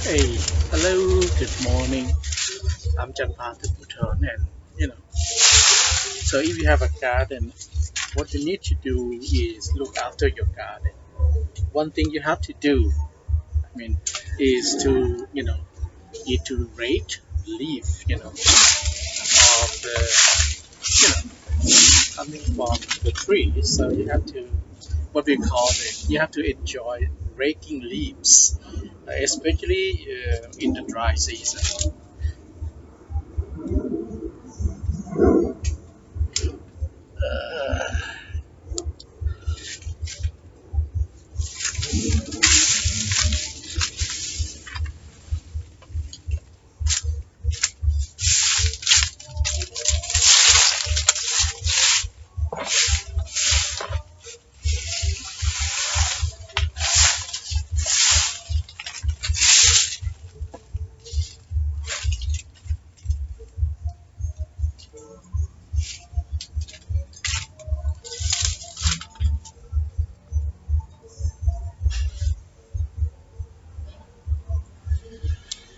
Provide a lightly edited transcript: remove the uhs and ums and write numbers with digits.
Hey, hello, good morning. I'm Janpha Thadphoothon, and so if you have a garden, what you need to do is look after your garden. One thing you have to do, I mean, is to need to rake leaf, of the coming from the tree. So you have to what we call it. You have to enjoy raking leaves, especially in the dry season.